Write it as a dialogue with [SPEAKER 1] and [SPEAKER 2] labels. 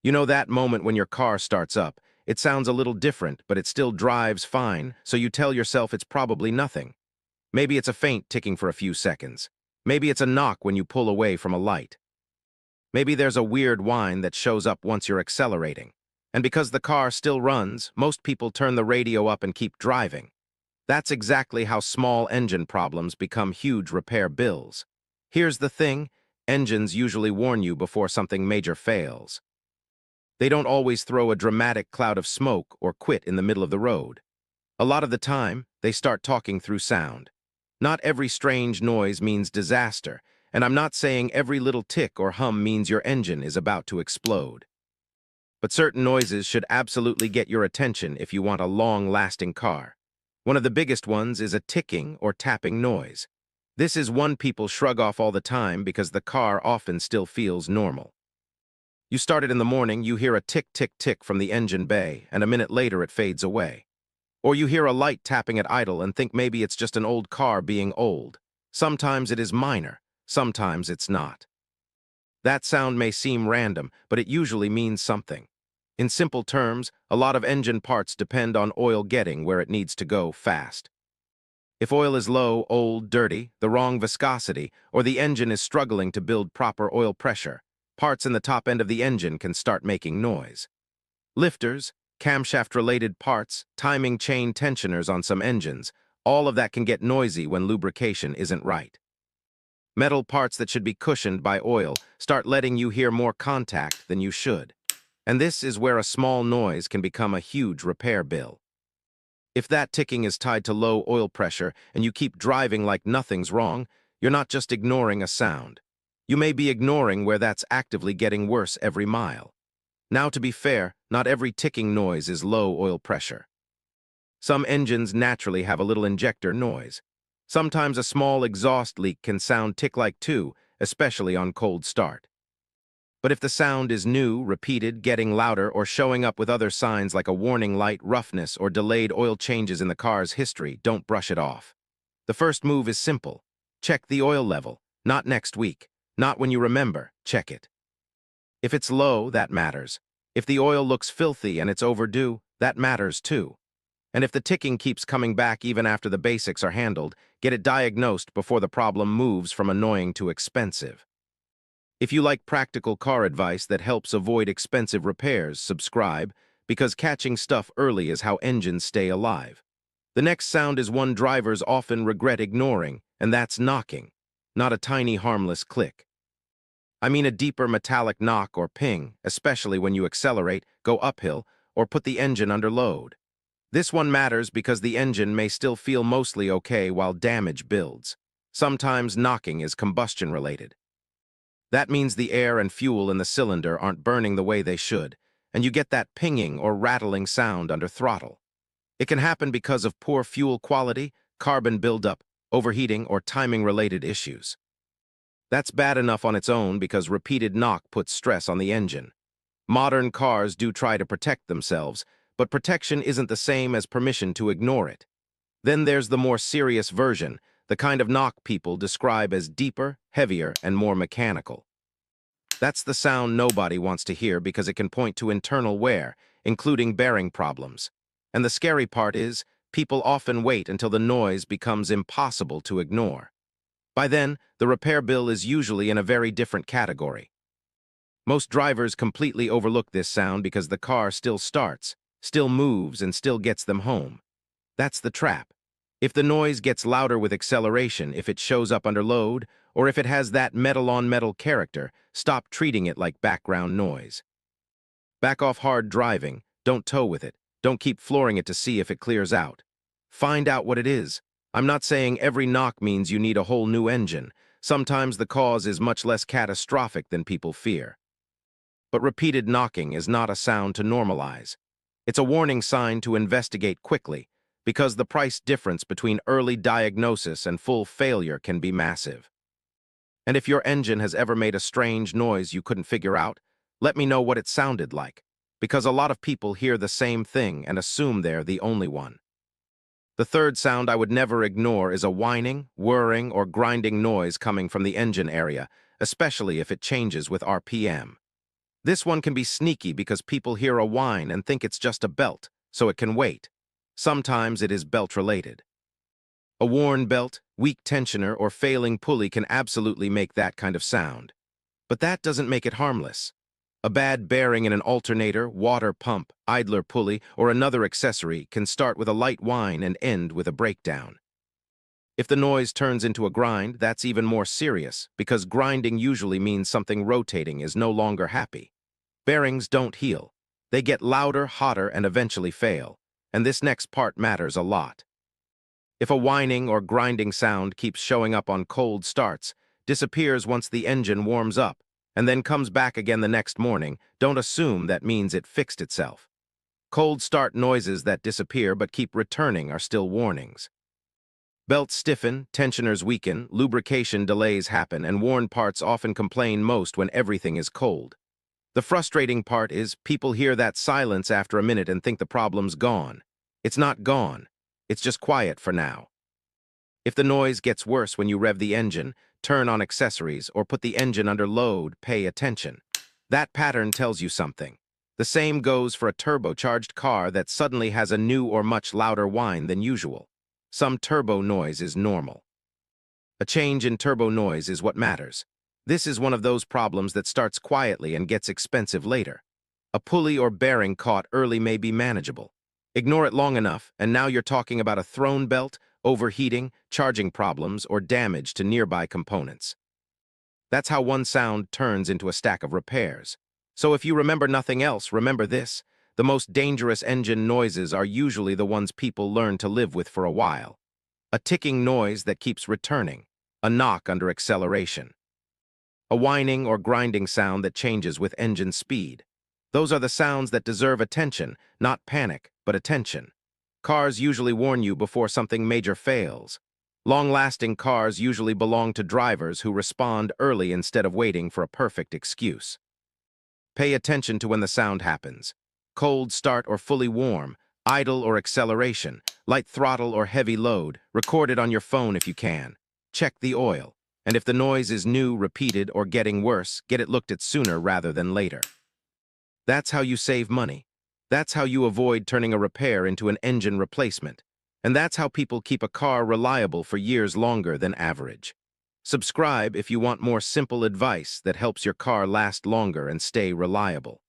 [SPEAKER 1] You know that moment when your car starts up. It sounds a little different, but it still drives fine, so you tell yourself it's probably nothing. Maybe it's a faint ticking for a few seconds. Maybe it's a knock when you pull away from a light. Maybe there's a weird whine that shows up once you're accelerating. And because the car still runs, most people turn the radio up and keep driving. That's exactly how small engine problems become huge repair bills. Here's the thing, engines usually warn you before something major fails. They don't always throw a dramatic cloud of smoke or quit in the middle of the road. A lot of the time, they start talking through sound. Not every strange noise means disaster, and I'm not saying every little tick or hum means your engine is about to explode. But certain noises should absolutely get your attention if you want a long-lasting car. One of the biggest ones is a ticking or tapping noise. This is one people shrug off all the time because the car often still feels normal. You start it in the morning, you hear a tick-tick-tick from the engine bay, and a minute later it fades away. Or you hear a light tapping at idle and think maybe it's just an old car being old. Sometimes it is minor, sometimes it's not. That sound may seem random, but it usually means something. In simple terms, a lot of engine parts depend on oil getting where it needs to go fast. If oil is low, old, dirty, the wrong viscosity, or the engine is struggling to build proper oil pressure, parts in the top end of the engine can start making noise. Lifters, camshaft-related parts, timing chain tensioners on some engines, all of that can get noisy when lubrication isn't right. Metal parts that should be cushioned by oil start letting you hear more contact than you should. And this is where a small noise can become a huge repair bill. If that ticking is tied to low oil pressure and you keep driving like nothing's wrong, you're not just ignoring a sound. You may be ignoring where that's actively getting worse every mile. Now, to be fair, not every ticking noise is low oil pressure. Some engines naturally have a little injector noise. Sometimes a small exhaust leak can sound tick-like too, especially on cold start. But if the sound is new, repeated, getting louder, or showing up with other signs like a warning light, roughness, or delayed oil changes in the car's history, don't brush it off. The first move is simple. Check the oil level. Not next week. Not when you remember. Check it. If it's low, that matters. If the oil looks filthy and it's overdue, that matters too. And if the ticking keeps coming back even after the basics are handled, get it diagnosed before the problem moves from annoying to expensive. If you like practical car advice that helps avoid expensive repairs, subscribe, because catching stuff early is how engines stay alive. The next sound is one drivers often regret ignoring, and that's knocking, not a tiny harmless click. I mean a deeper metallic knock or ping, especially when you accelerate, go uphill, or put the engine under load. This one matters because the engine may still feel mostly okay while damage builds. Sometimes knocking is combustion-related. That means the air and fuel in the cylinder aren't burning the way they should, and you get that pinging or rattling sound under throttle. It can happen because of poor fuel quality, carbon buildup, overheating, or timing-related issues. That's bad enough on its own because repeated knock puts stress on the engine. Modern cars do try to protect themselves, but protection isn't the same as permission to ignore it. Then there's the more serious version, the kind of knock people describe as deeper, heavier, and more mechanical. That's the sound nobody wants to hear because it can point to internal wear, including bearing problems. And the scary part is, people often wait until the noise becomes impossible to ignore. By then, the repair bill is usually in a very different category. Most drivers completely overlook this sound because the car still starts, still moves, and still gets them home. That's the trap. If the noise gets louder with acceleration, if it shows up under load, or if it has that metal-on-metal character, stop treating it like background noise. Back off hard driving, don't tow with it, don't keep flooring it to see if it clears out. Find out what it is. I'm not saying every knock means you need a whole new engine. Sometimes the cause is much less catastrophic than people fear. But repeated knocking is not a sound to normalize. It's a warning sign to investigate quickly, because the price difference between early diagnosis and full failure can be massive. And if your engine has ever made a strange noise you couldn't figure out, let me know what it sounded like, because a lot of people hear the same thing and assume they're the only one. The third sound I would never ignore is a whining, whirring, or grinding noise coming from the engine area, especially if it changes with RPM. This one can be sneaky because people hear a whine and think it's just a belt, so it can wait. Sometimes it is belt-related. A worn belt, weak tensioner, or failing pulley can absolutely make that kind of sound. But that doesn't make it harmless. A bad bearing in an alternator, water pump, idler pulley, or another accessory can start with a light whine and end with a breakdown. If the noise turns into a grind, that's even more serious, because grinding usually means something rotating is no longer happy. Bearings don't heal. They get louder, hotter, and eventually fail. And this next part matters a lot. If a whining or grinding sound keeps showing up on cold starts, disappears once the engine warms up, and then comes back again the next morning, don't assume that means it fixed itself. Cold start noises that disappear but keep returning are still warnings. Belts stiffen, tensioners weaken, lubrication delays happen, and worn parts often complain most when everything is cold. The frustrating part is people hear that silence after a minute and think the problem's gone. It's not gone. It's just quiet for now. If the noise gets worse when you rev the engine, turn on accessories, or put the engine under load, pay attention. That pattern tells you something. The same goes for a turbocharged car that suddenly has a new or much louder whine than usual. Some turbo noise is normal. A change in turbo noise is what matters. This is one of those problems that starts quietly and gets expensive later. A pulley or bearing caught early may be manageable. Ignore it long enough, and now you're talking about a thrown belt, overheating, charging problems, or damage to nearby components. That's how one sound turns into a stack of repairs. So if you remember nothing else, remember this. The most dangerous engine noises are usually the ones people learn to live with for a while. A ticking noise that keeps returning. A knock under acceleration. A whining or grinding sound that changes with engine speed. Those are the sounds that deserve attention, not panic, but attention. Cars usually warn you before something major fails. Long-lasting cars usually belong to drivers who respond early instead of waiting for a perfect excuse. Pay attention to when the sound happens. Cold start or fully warm, idle or acceleration, light throttle or heavy load, record it on your phone if you can. Check the oil. And if the noise is new, repeated, or getting worse, get it looked at sooner rather than later. That's how you save money. That's how you avoid turning a repair into an engine replacement. And that's how people keep a car reliable for years longer than average. Subscribe if you want more simple advice that helps your car last longer and stay reliable.